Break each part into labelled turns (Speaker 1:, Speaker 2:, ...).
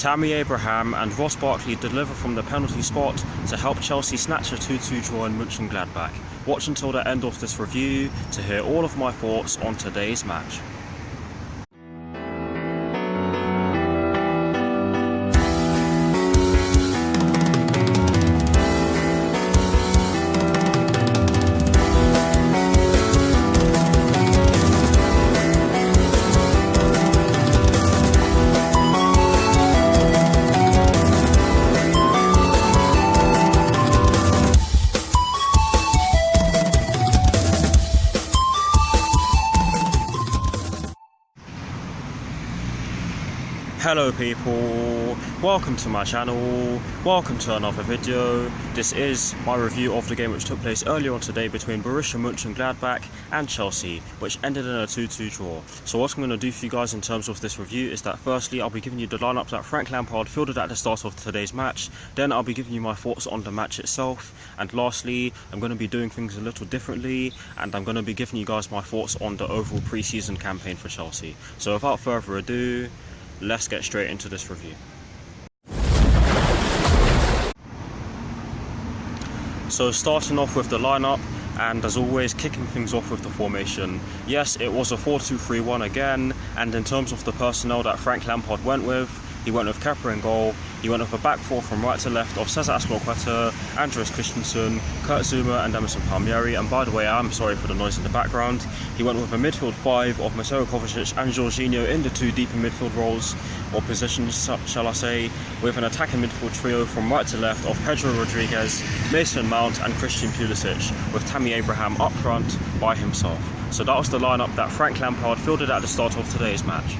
Speaker 1: Tammy Abraham and Ross Barkley deliver from the penalty spot to help Chelsea snatch a 2-2 draw in Mönchengladbach. Watch until the end of this review to hear all of my thoughts on today's match. Hello people, welcome to my channel, welcome to another video. This is my review of the game which took place earlier on today between Borussia Mönchengladbach and Chelsea, which ended in a 2-2 draw. So what I'm going to do for you guys in terms of this review is that firstly I'll be giving you the lineup that Frank Lampard fielded at the start of today's match, then I'll be giving you my thoughts on the match itself, and lastly I'm going to be doing things a little differently and I'm going to be giving you guys my thoughts on the overall pre-season campaign for Chelsea. So without further ado, let's get straight into this review. So starting off with the lineup, and as always kicking things off with the formation. Yes, it was a 4-2-3-1 again, and in terms of the personnel that Frank Lampard went with, he went with Kepa in goal. He went with a back four from right to left of Cesar Azpilicueta, Andreas Christensen, Kurt Zouma and Emerson Palmieri. And by the way, I'm sorry for the noise in the background. He went with a midfield five of Mateo Kovacic and Jorginho in the two deep in midfield roles, or positions shall I say, with an attacking midfield trio from right to left of Pedro Rodriguez, Mason Mount and Christian Pulisic, with Tammy Abraham up front by himself. So that was the lineup that Frank Lampard fielded at the start of today's match.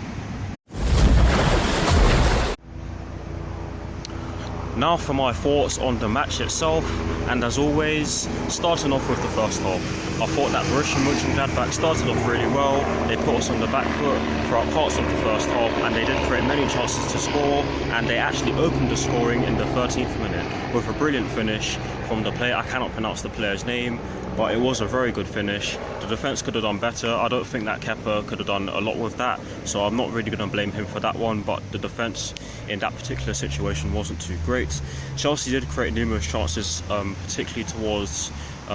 Speaker 1: Now for my thoughts on the match itself, and as always, starting off with the first half. I thought that Borussia Mönchengladbach started off really well. They put us on the back foot throughout parts of the first half, and they did create many chances to score, and they actually opened the scoring in the 13th minute with a brilliant finish from the player. I cannot pronounce the player's name, but it was a very good finish. The defence could have done better. I don't think that Kepa could have done a lot with that, so I'm not really going to blame him for that one, but the defence in that particular situation wasn't too great. Chelsea did create numerous chances, particularly towards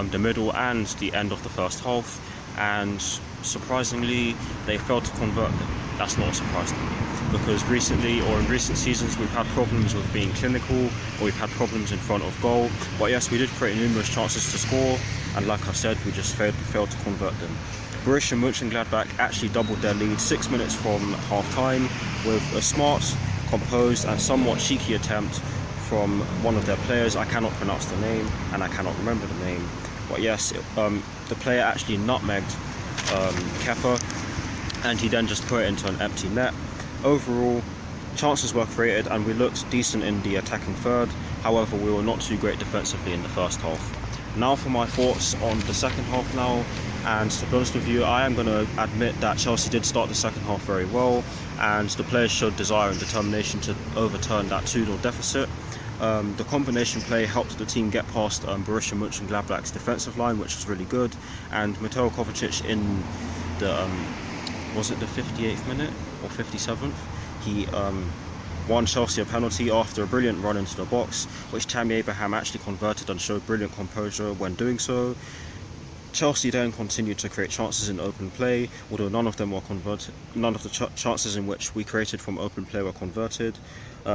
Speaker 1: the middle and the end of the first half, and surprisingly they failed to convert them. That's not a surprise to me, because recently, or in recent seasons, we've had problems with being clinical, or we've had problems in front of goal. But yes, we did create numerous chances to score, and like I said, we just failed to convert them. Borussia Mönchengladbach actually doubled their lead 6 minutes from half-time with a smart, composed and somewhat cheeky attempt from one of their players. I cannot pronounce the name and I cannot remember the name, but yes, the player actually nutmegged Kepa, and he then just put it into an empty net. Overall, chances were created and we looked decent in the attacking third. However, we were not too great defensively in the first half. Now for my thoughts on the second half now, and to be honest with you, I am going to admit that Chelsea did start the second half very well, and the players showed desire and determination to overturn that 2-0 deficit. The combination play helped the team get past Borussia Mönchengladbach's defensive line, which was really good, and Mateo Kovacic in the was it the 58th minute or 57th, he won Chelsea a penalty after a brilliant run into the box, which Tammy Abraham actually converted and showed brilliant composure when doing so. Chelsea then continued to create chances in open play, although none of them were converted. None of the chances in which we created from open play were converted.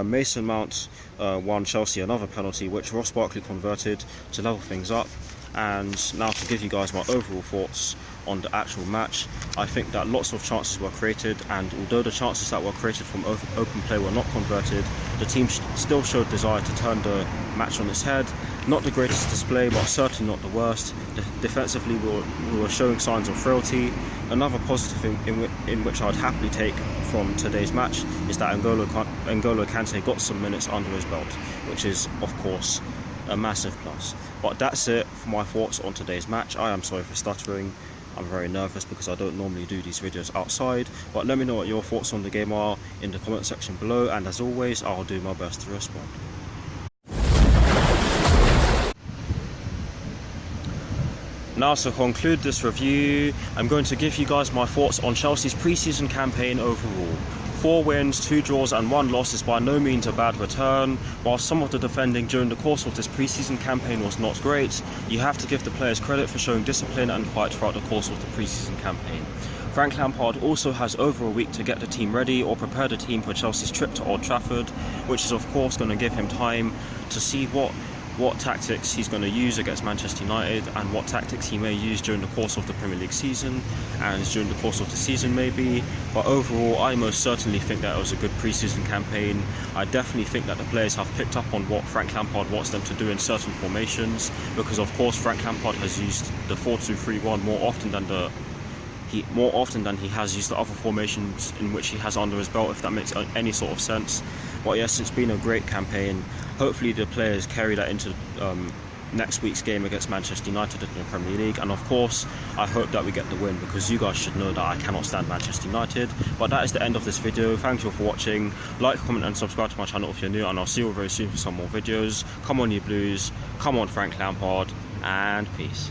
Speaker 1: Mason Mount won Chelsea another penalty, which Ross Barkley converted to level things up. And now to give you guys my overall thoughts on the actual match, I think that lots of chances were created, and although the chances that were created from open play were not converted, the team still showed desire to turn the match on its head. Not the greatest display, but certainly not the worst. Defensively, we were showing signs of frailty. Another positive in which I'd happily take from today's match is that N'Golo Kante got some minutes under his belt, which is, of course, a massive plus. But that's it for my thoughts on today's match. I am sorry for stuttering. I'm very nervous because I don't normally do these videos outside, but let me know what your thoughts on the game are in the comment section below, and as always, I'll do my best to respond. Now to conclude this review, I'm going to give you guys my thoughts on Chelsea's pre-season campaign overall. 4 wins, 2 draws and 1 loss is by no means a bad return. While some of the defending during the course of this pre-season campaign was not great, you have to give the players credit for showing discipline and fight throughout the course of the pre-season campaign. Frank Lampard also has over a week to get the team ready or prepare the team for Chelsea's trip to Old Trafford, which is of course going to give him time to see what tactics he's going to use against Manchester United and what tactics he may use during the course of the Premier League season and during the course of the season maybe. But overall, I most certainly think that it was a good pre-season campaign. I definitely think that the players have picked up on what Frank Lampard wants them to do in certain formations, because of course Frank Lampard has used the 4-2-3-1 more often than he has used the other formations in which he has under his belt, if that makes any sort of sense. But yes, it's been a great campaign. Hopefully the players carry that into next week's game against Manchester United in the Premier League, and of course I hope that we get the win, because you guys should know that I cannot stand Manchester United. But that is the end of this video. Thank you all for watching. Like, comment and subscribe to my channel if you're new, and I'll see you all very soon for some more videos. Come on you Blues, come on Frank Lampard, and peace.